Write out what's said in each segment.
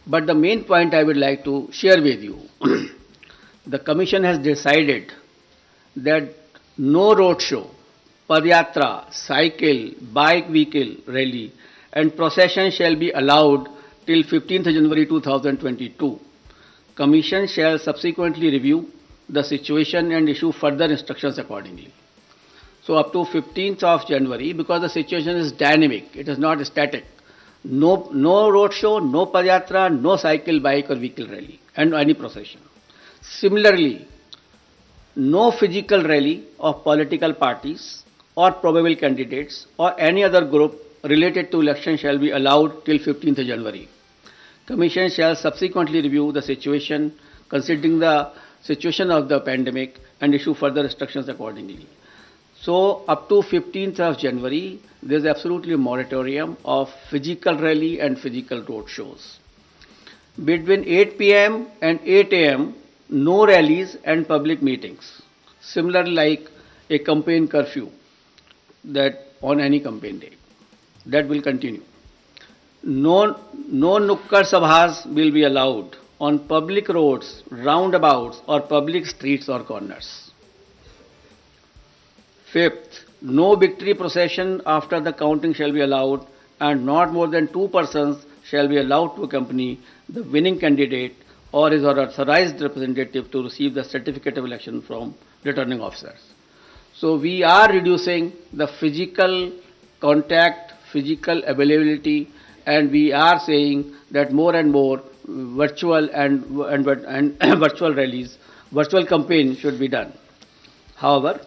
But the main point I would like to share with you, the Commission has decided that no road show, padyatra, cycle, bike vehicle rally and procession shall be allowed till 15th January 2022. Commission shall subsequently review the situation and issue further instructions accordingly. So up to 15th of January, because the situation is dynamic, it is not static. No road show, no padyatra, no cycle, bike or vehicle rally and any procession. Similarly, no physical rally of political parties or probable candidates or any other group related to election shall be allowed till 15th January. Commission shall subsequently review the situation considering the situation of the pandemic and issue further instructions accordingly. So up to 15th of January, there is absolutely a moratorium of physical rally and physical road shows. Between 8 p.m. and 8 a.m., no rallies and public meetings. Similar like a campaign curfew that on any campaign day. That will continue. No nukkad sabhas will be allowed on public roads, roundabouts or public streets or corners. Fifth, no victory procession after the counting shall be allowed and not more than two persons shall be allowed to accompany the winning candidate or his or authorized representative to receive the certificate of election from returning officers. So we are reducing the physical contact, physical availability, and we are saying that more and more virtual and virtual rallies, virtual campaign should be done. However,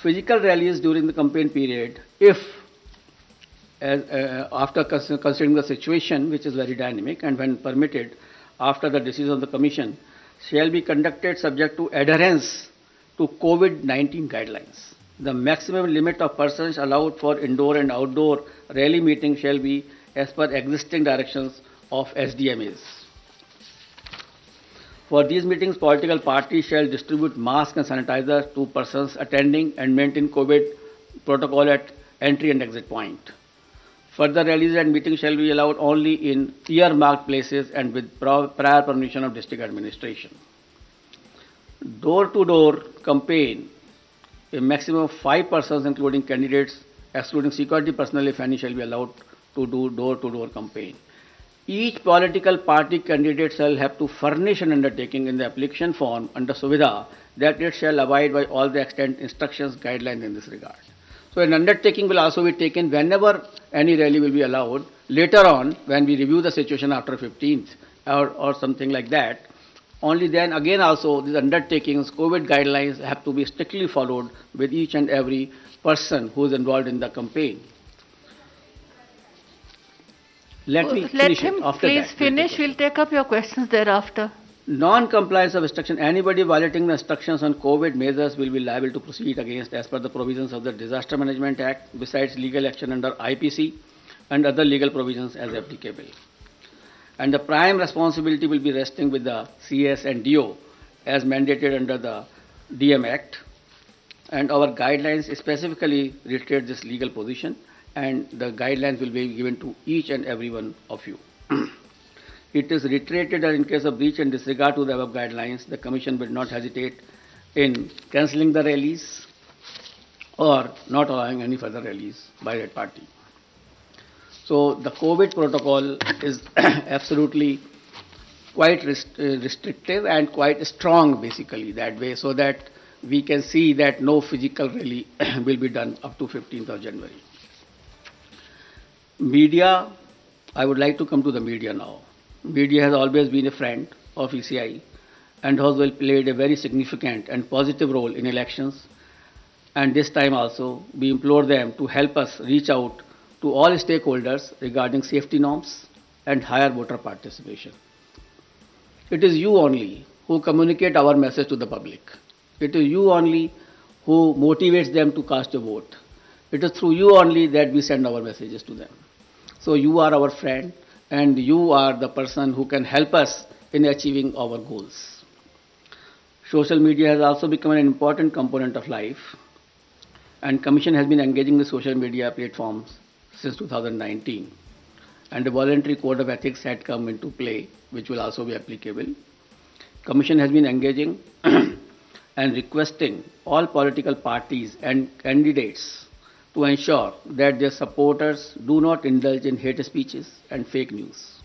physical rallies during the campaign period, if after considering the situation, which is very dynamic, and when permitted, after the decision of the Commission, shall be conducted subject to adherence to COVID-19 guidelines. The maximum limit of persons allowed for indoor and outdoor rally meeting shall be as per existing directions of SDMAs. For these meetings, political parties shall distribute masks and sanitizer to persons attending and maintain COVID protocol at entry and exit point. Further rallies and meetings shall be allowed only in earmarked places and with prior permission of district administration. Door-to-door campaign, a maximum of 5 persons including candidates, excluding security personnel if any, shall be allowed to do door-to-door campaign. Each political party candidate shall have to furnish an undertaking in the application form under Suvidha that it shall abide by all the extant instructions, guidelines in this regard. So an undertaking will also be taken whenever any rally will be allowed. Later on, when we review the situation after 15th or something like that, only then again also these undertakings, COVID guidelines have to be strictly followed with each and every person who is involved in the campaign. Let me finish him it. After please that, finish. We'll take up your questions thereafter. Non-compliance of instruction. Anybody violating the instructions on COVID measures will be liable to proceed against as per the provisions of the Disaster Management Act, besides legal action under IPC and other legal provisions as applicable. And the prime responsibility will be resting with the CS and DO as mandated under the DM Act. And our guidelines specifically reiterate this legal position, and the guidelines will be given to each and every one of you. It is reiterated that in case of breach and disregard to the above guidelines, the Commission will not hesitate in cancelling the rallies or not allowing any further rallies by that party. So the COVID protocol is absolutely quite restrictive and quite strong basically that way, so that we can see that no physical rally will be done up to 15th of January. Media, I would like to come to the media now. Media has always been a friend of ECI and has played a very significant and positive role in elections. And this time also, we implore them to help us reach out to all stakeholders regarding safety norms and higher voter participation. It is you only who communicate our message to the public. It is you only who motivates them to cast a vote. It is through you only that we send our messages to them. So you are our friend, and you are the person who can help us in achieving our goals. Social media has also become an important component of life, and Commission has been engaging with social media platforms since 2019. and a voluntary code of ethics had come into play, which will also be applicable. Commission has been engaging and requesting all political parties and candidates to ensure that their supporters do not indulge in hate speeches and fake news.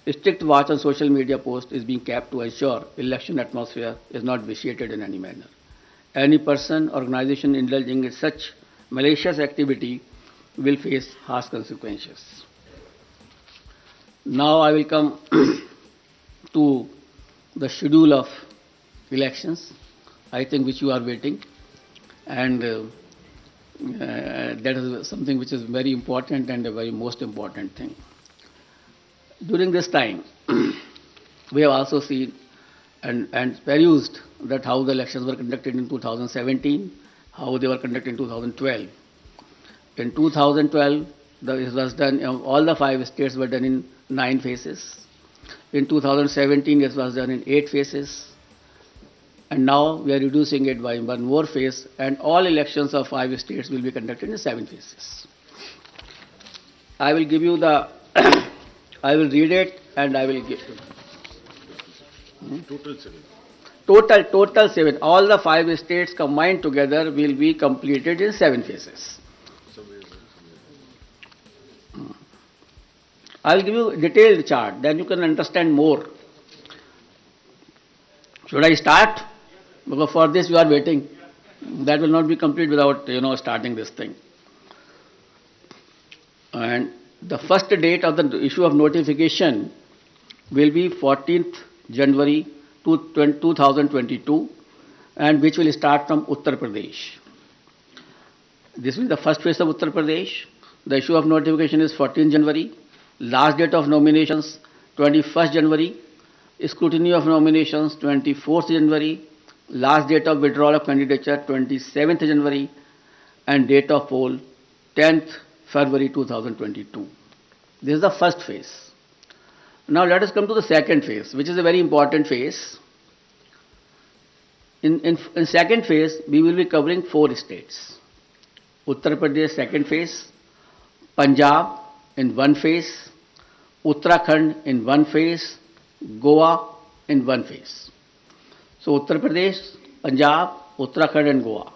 A strict watch on social media posts is being kept to ensure election atmosphere is not vitiated in any manner. Any person or organization indulging in such malicious activity will face harsh consequences. Now I will come to the schedule of elections, I think which you are waiting, and that is something which is very important and a very most important thing. During this time, we have also seen and perused that how the elections were conducted in 2017, how they were conducted in 2012. In 2012, it was done, all the 5 states were done in 9 phases. In 2017, it was done in 8 phases. And now we are reducing it by one more phase, and all elections of 5 states will be conducted in 7 phases. I will give you the, I will read it and I will give you. Total 7. Total 7. All the 5 states combined together will be completed in 7 phases. I will give you a detailed chart, then you can understand more. Should I start? Because for this you are waiting. That will not be complete without, starting this thing. And the first date of the issue of notification will be 14th January 2022, and which will start from Uttar Pradesh. This will be the first phase of Uttar Pradesh. The issue of notification is 14th January. Last date of nominations 21st January. Scrutiny of nominations 24th January. Last date of withdrawal of candidature 27th January. And date of poll 10th February 2022. This is the first phase. Now let us come to the second phase, which is a very important phase. In second phase, we will be covering 4 states. Uttar Pradesh second phase, Punjab in 1 phase, Uttarakhand in 1 phase, Goa in 1 phase. So Uttar Pradesh, Punjab, Uttarakhand and Goa.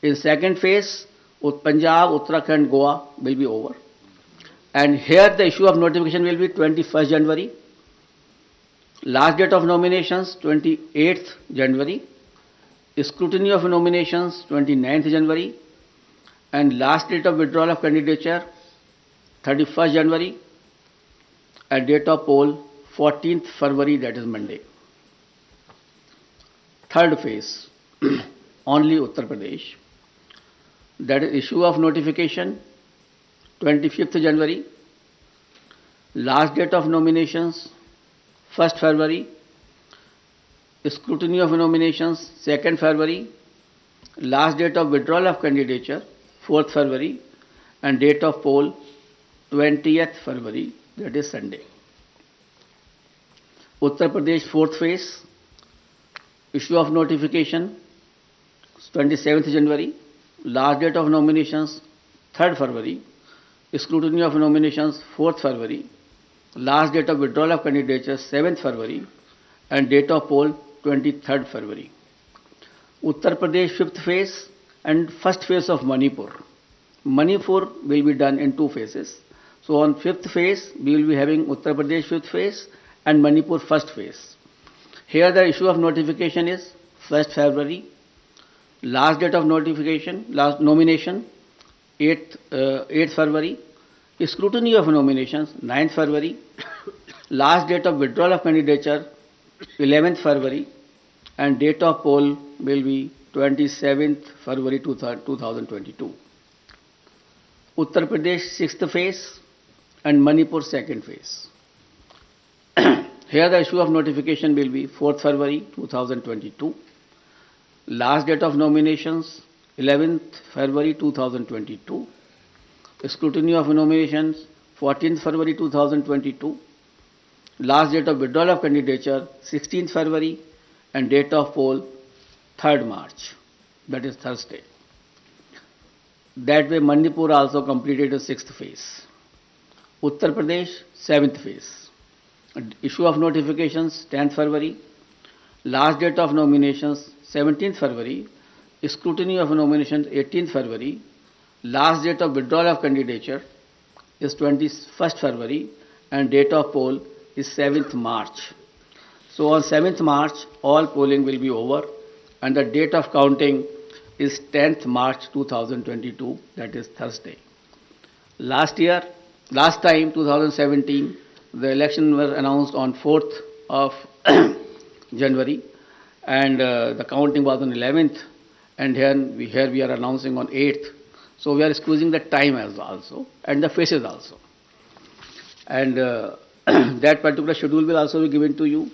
In second phase, Punjab, Uttarakhand, Goa will be over. And here the issue of notification will be 21st January. Last date of nominations 28th January. Scrutiny of nominations 29th January. And last date of withdrawal of candidature 31st January. And date of poll 14th February, that is Monday. Third phase, only Uttar Pradesh. That is issue of notification 25th January. Last date of nominations 1st February. Scrutiny of nominations 2nd February. Last date of withdrawal of candidature 4th February. And date of poll 20th February, that is Sunday. Uttar Pradesh 4th phase, issue of notification 27th January. Last date of nominations 3rd February. Scrutiny of nominations 4th February. Last date of withdrawal of candidature 7th February. And date of poll 23rd February. Uttar Pradesh 5th phase and first phase of Manipur. Manipur will be done in 2 phases. So on 5th phase, we will be having Uttar Pradesh 5th phase and Manipur 1st phase. Here the issue of notification is 1st February. Last date of notification, last nomination 8th February. Scrutiny of nominations 9th February. Last date of withdrawal of candidature 11th February. And date of poll will be 27th February 2022. Uttar Pradesh 6th phase and Manipur 2nd phase. Here the issue of notification will be 4th February 2022. Last date of nominations 11th February 2022. Scrutiny of nominations 14th February 2022. Last date of withdrawal of candidature 16th February. And date of poll 3rd March, that is Thursday. That way Manipur also completed the 6th phase. Uttar Pradesh, 7th phase. Issue of notifications, 10th February. Last date of nominations, 17th February. Scrutiny of nominations, 18th February. Last date of withdrawal of candidature is 21st February and date of poll is 7th March. So on 7th March, all polling will be over and the date of counting is 10th March 2022, that is Thursday. Last time, 2017, the election was announced on 4th of January and the counting was on 11th and here we are announcing on 8th. So we are squeezing the time as also and the faces also. And that particular schedule will also be given to you,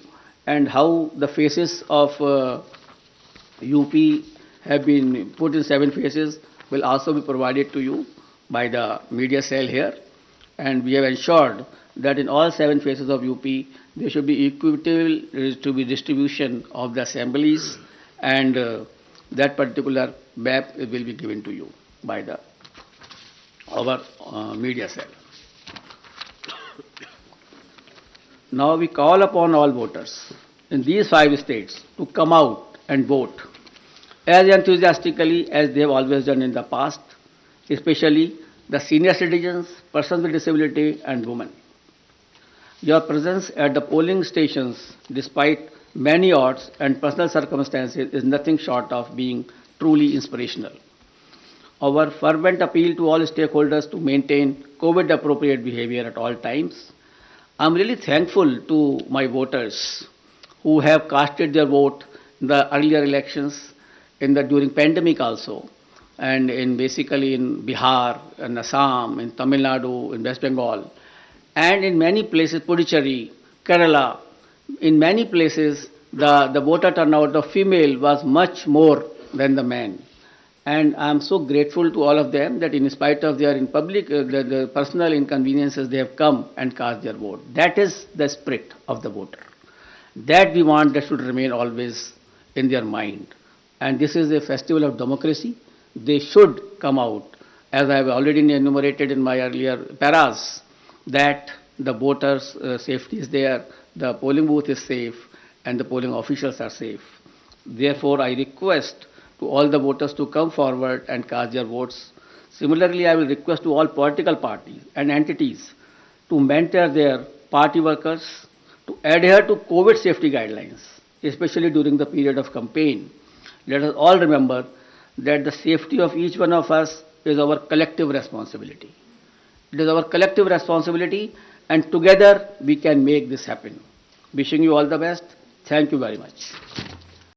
and how the faces of UP have been put in 7 phases will also be provided to you by the media cell here. And we have ensured that in all 7 phases of UP, there should be equitable to be distribution of the assemblies, and that particular map will be given to you by our media cell. Now we call upon all voters in these 5 states to come out and vote as enthusiastically as they have always done in the past, especially the senior citizens, persons with disability and women. Your presence at the polling stations, despite many odds and personal circumstances, is nothing short of being truly inspirational. Our fervent appeal to all stakeholders to maintain COVID-appropriate behavior at all times. I'm really thankful to my voters who have casted their vote in the earlier elections, during pandemic also, and basically in Bihar, in Assam, in Tamil Nadu, in West Bengal, and in many places, Puducherry, Kerala, in many places the voter turnout of female was much more than the men. And I am so grateful to all of them that in spite of their the personal inconveniences, they have come and cast their vote. That is the spirit of the voter. That we want that should remain always in their mind. And this is a festival of democracy. They should come out, as I have already enumerated in my earlier paras, that the voters' safety is there, the polling booth is safe, and the polling officials are safe. Therefore, I request to all the voters to come forward and cast their votes. Similarly, I will request to all political parties and entities to mentor their party workers to adhere to COVID safety guidelines, especially during the period of campaign. Let us all remember that the safety of each one of us is our collective responsibility. It is our collective responsibility, and together we can make this happen. Wishing you all the best. Thank you very much.